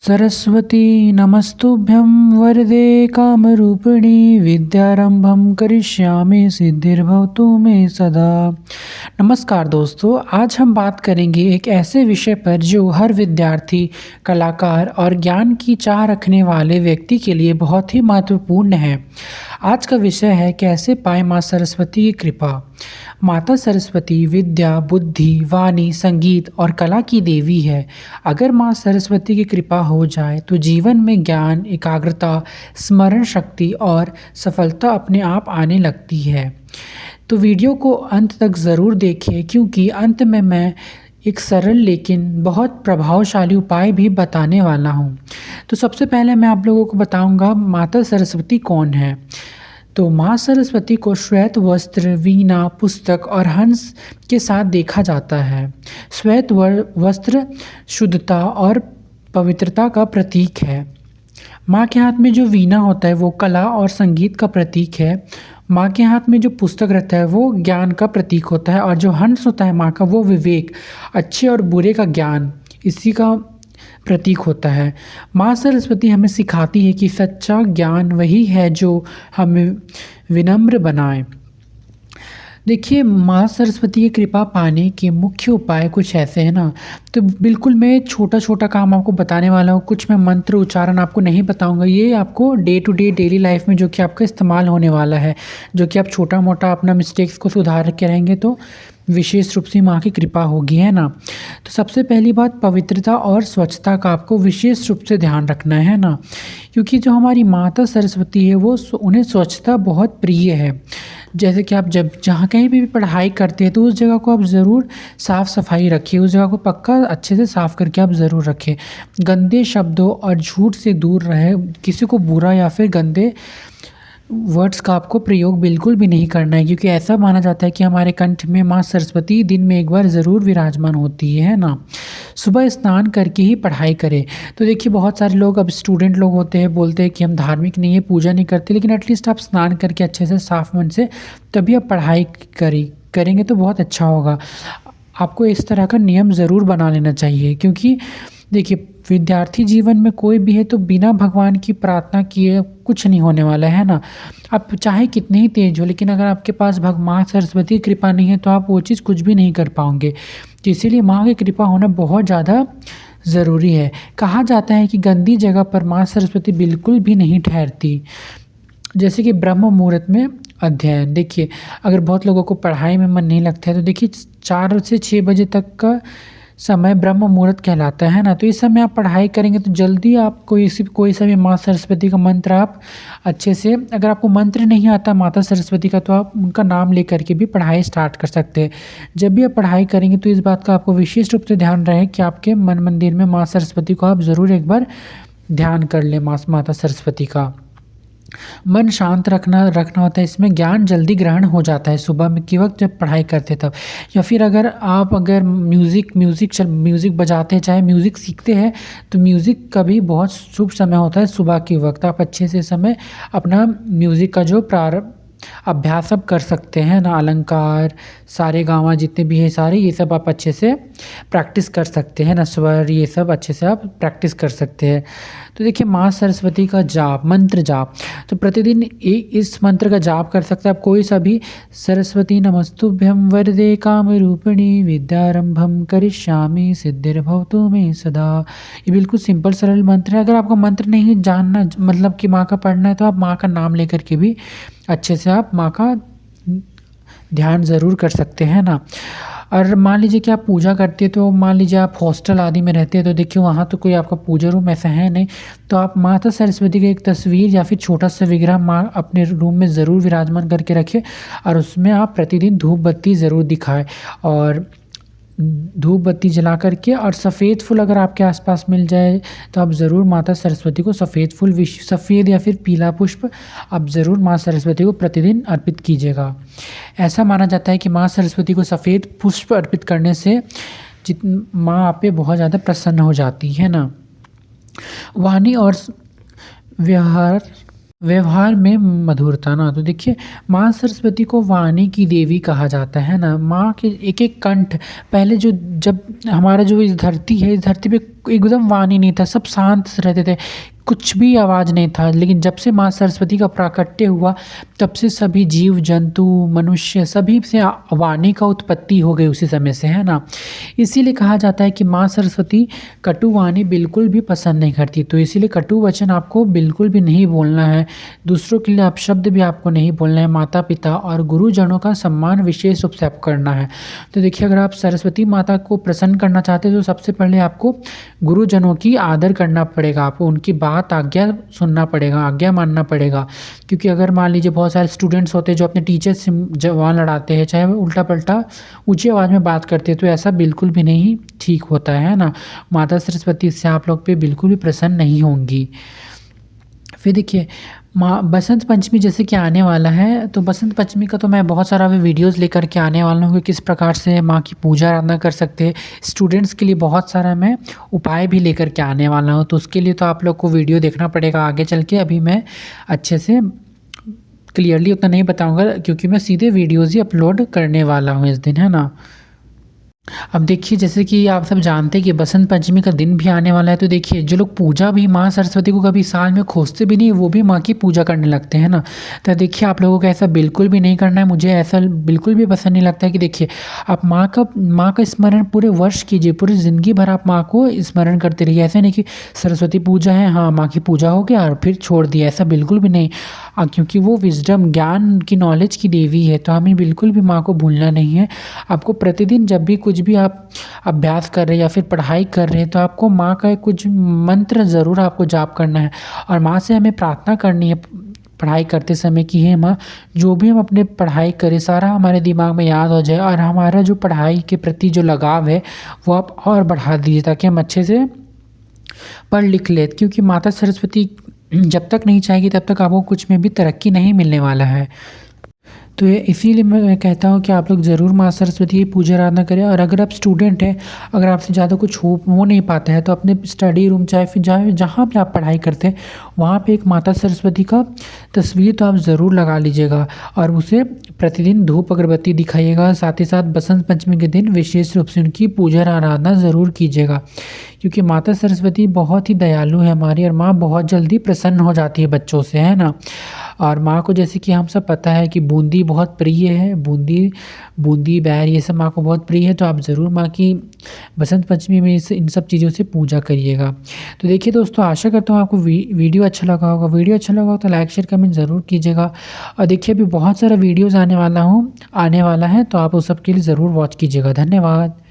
सरस्वती नमस्तुभ्यं वरदे कामरूपिणी विद्यारंभं करिष्यामि सिद्धिर्भवतु मे सदा। नमस्कार दोस्तों, आज हम बात करेंगे एक ऐसे विषय पर जो हर विद्यार्थी, कलाकार और ज्ञान की चाह रखने वाले व्यक्ति के लिए बहुत ही महत्वपूर्ण है। आज का विषय है कैसे पाएं माँ सरस्वती की कृपा। माता सरस्वती विद्या, बुद्धि, वाणी, संगीत और कला की देवी है। अगर माँ सरस्वती की कृपा हो जाए तो जीवन में ज्ञान, एकाग्रता, स्मरण शक्ति और सफलता अपने आप आने लगती है। तो वीडियो को अंत तक ज़रूर देखें क्योंकि अंत में मैं एक सरल लेकिन बहुत प्रभावशाली उपाय भी बताने वाला हूँ। तो सबसे पहले मैं आप लोगों को बताऊँगा माता सरस्वती कौन है। तो माँ सरस्वती को श्वेत वस्त्र, वीणा, पुस्तक और हंस के साथ देखा जाता है। श्वेत वस्त्र शुद्धता और पवित्रता का प्रतीक है। माँ के हाथ में जो वीणा होता है वो कला और संगीत का प्रतीक है। माँ के हाथ में जो पुस्तक रहता है वो ज्ञान का प्रतीक होता है और जो हंस होता है माँ का वो विवेक, अच्छे और बुरे का ज्ञान, इसी का प्रतीक होता है। माँ सरस्वती हमें सिखाती है कि सच्चा ज्ञान वही है जो हमें विनम्र बनाए। देखिए, माँ सरस्वती की कृपा पाने के मुख्य उपाय कुछ ऐसे हैं ना। तो बिल्कुल मैं छोटा-छोटा काम आपको बताने वाला हूँ। कुछ मैं मंत्र उच्चारण आपको नहीं बताऊँगा। ये आपको day to day daily life में जो कि आपका इस्तेमाल होने वाला है। जो कि आप छोटा-मोटा अपना मिस्टेक्स को सुधार के रहेंगे तो विशेष रूप से माँ की कृपा होगी, है ना? तो सबसे पहली बात पवित्रता और स्वच्छता का आपको विशेष रूप से ध्यान रखना है ना? क्योंकि जो हमारी माता सरस्वती है वो उन्हें स्वच्छता बहुत प्रिय है। जैसे कि आप जब जहाँ कहीं भी पढ़ाई करते हैं तो उस जगह को आप ज़रूर साफ़-सफ़ाई रखिए, उस जगह को पक्का अच्छे से साफ़ करके आप ज़रूर रखें। गंदे शब्दों और झूठ से दूर रहें, किसी को बुरा या फिर गंदे वर्ड्स का आपको प्रयोग बिल्कुल भी नहीं करना है क्योंकि ऐसा माना जाता है कि हमारे कंठ में माँ सरस्वती दिन में एक बार ज़रूर विराजमान होती है ना? सुबह स्नान करके ही पढ़ाई करें। तो देखिए बहुत सारे लोग अब स्टूडेंट लोग होते हैं, बोलते हैं कि हम धार्मिक नहीं है, पूजा नहीं करते, लेकिन एटलीस्ट आप स्नान करके अच्छे से साफ मन से तभी आप पढ़ाई करेंगे तो बहुत अच्छा होगा। आपको इस तरह का नियम ज़रूर बना लेना चाहिए क्योंकि देखिए विद्यार्थी जीवन में कोई भी है तो बिना भगवान की प्रार्थना किए कुछ नहीं होने वाला है ना। आप चाहे कितने ही तेज हो लेकिन अगर आपके पास माँ सरस्वती की कृपा नहीं है तो आप वो चीज़ कुछ भी नहीं कर पाओगे। तो इसीलिए माँ की कृपा होना बहुत ज़्यादा ज़रूरी है। कहा जाता है कि गंदी जगह पर माँ सरस्वती बिल्कुल भी नहीं ठहरती। जैसे कि ब्रह्म मुहूर्त में अध्ययन, देखिए अगर बहुत लोगों को पढ़ाई में मन नहीं लगता है तो देखिए 4 से 6 बजे तक का समय ब्रह्म मुहूर्त कहलाता है ना। तो इस समय आप पढ़ाई करेंगे तो जल्दी आप कोई सा भी माँ सरस्वती का मंत्र आप अच्छे से, अगर आपको मंत्र नहीं आता माता सरस्वती का तो आप उनका नाम लेकर के भी पढ़ाई स्टार्ट कर सकते हैं। जब भी आप पढ़ाई करेंगे तो इस बात का आपको विशेष रूप से ध्यान रहे कि आपके मन मंदिर में माँ सरस्वती को आप ज़रूर एक बार ध्यान कर लें माता सरस्वती का। मन शांत रखना होता है, इसमें ज्ञान जल्दी ग्रहण हो जाता है सुबह में के वक़्त जब पढ़ाई करते तब। या फिर अगर म्यूज़िक बजाते हैं, चाहे म्यूज़िक सीखते हैं, तो म्यूज़िक का भी बहुत शुभ समय होता है सुबह के वक़्त। आप अच्छे से समय अपना म्यूज़िक का जो अभ्यास आप कर सकते हैं ना, अलंकार, सारेगामा जितने भी हैं सारे, ये सब आप अच्छे से प्रैक्टिस कर सकते हैं ना, स्वर ये सब अच्छे से आप प्रैक्टिस कर सकते हैं। तो देखिए माँ सरस्वती का जाप, मंत्र जाप, तो प्रतिदिन इस मंत्र का जाप कर सकते हैं आप कोई सा भी। सरस्वती नमस्तुभ्यं वरदे कामरूपिणी विद्यारंभं करिष्यामि सिद्धिर्भवतु मे सदा। ये बिल्कुल सिंपल सरल मंत्र है। अगर आपको मंत्र नहीं जानना मतलब कि माँ का पढ़ना है तो आप माँ का नाम लेकर के भी अच्छे से आप माँ का ध्यान ज़रूर कर सकते हैं ना। और मान लीजिए कि आप पूजा करते हैं तो मान लीजिए आप हॉस्टल आदि में रहते हैं तो देखिए वहाँ तो कोई आपका पूजा रूम ऐसा है नहीं, तो आप माता सरस्वती की एक तस्वीर या फिर छोटा सा विग्रह माँ अपने रूम में ज़रूर विराजमान करके रखें और उसमें आप प्रतिदिन धूप बत्ती ज़रूर दिखाएं और धूप बत्ती जला करके और सफ़ेद फूल अगर आपके आसपास मिल जाए तो आप ज़रूर माता सरस्वती को सफ़ेद या फिर पीला पुष्प आप ज़रूर माँ सरस्वती को प्रतिदिन अर्पित कीजिएगा। ऐसा माना जाता है कि माँ सरस्वती को सफ़ेद पुष्प अर्पित करने से माँ आप पे बहुत ज़्यादा प्रसन्न हो जाती है ना। वाणी और व्यवहार में मधुरता ना, तो देखिए माँ सरस्वती को वाणी की देवी कहा जाता है ना। माँ के एक-एक कंठ, पहले जब हमारा जो इस धरती है, इस धरती पे एकदम वाणी नहीं था, सब शांत रहते थे, कुछ भी आवाज़ नहीं था। लेकिन जब से माँ सरस्वती का प्राकट्य हुआ, तब से सभी जीव जंतु, मनुष्य सभी से वाणी का उत्पत्ति हो गई उसी समय से, है ना। इसीलिए कहा जाता है कि माँ सरस्वती कटु वाणी बिल्कुल भी पसंद नहीं करती। तो इसीलिए कटु वचन आपको बिल्कुल भी नहीं बोलना है, दूसरों के लिए अपशब्द भी आपको नहीं बोलना है। माता पिता और गुरुजनों का सम्मान विशेष रूप से आपको करना है। तो देखिए, अगर आप सरस्वती माता को प्रसन्न करना चाहते हैं तो सबसे पहले आपको गुरुजनों की आदर करना पड़ेगा, आपको उनकी बात आज्ञा सुनना पड़ेगा, आज्ञा मानना पड़ेगा। क्योंकि अगर मान लीजिए बहुत सारे स्टूडेंट्स होते हैं जो अपने टीचर से जबान लड़ाते हैं, चाहे वो उल्टा पल्टा ऊंची आवाज़ में बात करते हैं, तो ऐसा बिल्कुल भी नहीं ठीक होता है ना। माता सरस्वती इससे आप लोग पे बिल्कुल भी प्रसन्न नहीं होंगी। फिर देखिए, माँ बसंत पंचमी जैसे कि आने वाला है, तो बसंत पंचमी का तो मैं बहुत सारा अभी वीडियोज़ लेकर के आने वाला हूँ कि किस प्रकार से माँ की पूजा आराधना कर सकते हैं। स्टूडेंट्स के लिए बहुत सारा मैं उपाय भी लेकर के आने वाला हूँ, तो उसके लिए तो आप लोग को वीडियो देखना पड़ेगा आगे चल के। अभी मैं अच्छे से क्लियरली उतना नहीं बताऊँगा, क्योंकि मैं सीधे वीडियोज़ ही अपलोड करने वाला हूँ इस दिन, है ना। अब देखिए, जैसे कि आप सब जानते हैं कि बसंत पंचमी का दिन भी आने वाला है, तो देखिए जो लोग पूजा भी माँ सरस्वती को कभी साल में खोजते भी नहीं, वो भी माँ की पूजा करने लगते हैं ना। तो देखिए, आप लोगों को ऐसा बिल्कुल भी नहीं करना है। मुझे ऐसा बिल्कुल भी पसंद नहीं लगता है कि देखिए, आप माँ का स्मरण पूरे वर्ष कीजिए, पूरी ज़िंदगी भर आप माँ को स्मरण करते रहिए। ऐसा नहीं कि सरस्वती पूजा है, हाँ माँ की पूजा हो गया और फिर छोड़ दिया, ऐसा बिल्कुल भी नहीं। क्योंकि वो विज़डम, ज्ञान की, नॉलेज की देवी है, तो हमें बिल्कुल भी माँ को भूलना नहीं है। आपको प्रतिदिन जब भी कुछ भी आप अभ्यास कर रहे हैं या फिर पढ़ाई कर रहे हैं, तो आपको माँ का कुछ मंत्र ज़रूर आपको जाप करना है और माँ से हमें प्रार्थना करनी है पढ़ाई करते समय कि हे माँ, जो भी हम अपने पढ़ाई करें सारा हमारे दिमाग में याद हो जाए, और हमारा जो पढ़ाई के प्रति जो लगाव है वो आप और बढ़ा दीजिए, ताकि हम अच्छे से पढ़ लिख लें। क्योंकि माता सरस्वती जब तक नहीं चाहेगी तब तक आपको कुछ में भी तरक्की नहीं मिलने वाला है। तो ये इसीलिए मैं कहता हूँ कि आप लोग ज़रूर माँ सरस्वती की पूजा आराधना करें। और अगर आप स्टूडेंट हैं, अगर आपसे ज़्यादा कुछ हो नहीं पाता है, तो अपने स्टडी रूम चाहे फिर जहाँ भी आप पढ़ाई करते हैं, वहाँ पे एक माता सरस्वती का तस्वीर तो आप ज़रूर लगा लीजिएगा और उसे प्रतिदिन धूप अगरबत्ती दिखाइएगा। साथ ही साथ बसंत पंचमी के दिन विशेष रूप से उनकी पूजा आराधना ज़रूर कीजिएगा, क्योंकि माता सरस्वती बहुत ही दयालु है हमारी, और माँ बहुत जल्दी प्रसन्न हो जाती है बच्चों से, है ना। और माँ को जैसे कि हम सब पता है कि बूंदी बहुत प्रिय है, बूंदी बैर ये सब माँ को बहुत प्रिय है। तो आप ज़रूर माँ की बसंत पंचमी में इन सब चीज़ों से पूजा करिएगा। तो देखिए दोस्तों, आशा करता हूँ आपको वीडियो अच्छा लगा होगा। वीडियो अच्छा लगा हो तो लाइक शेयर कमेंट ज़रूर कीजिएगा। और देखिए, अभी बहुत सारा वीडियोज़ आने वाला है, तो आप उस सब के लिए ज़रूर वॉच कीजिएगा। धन्यवाद।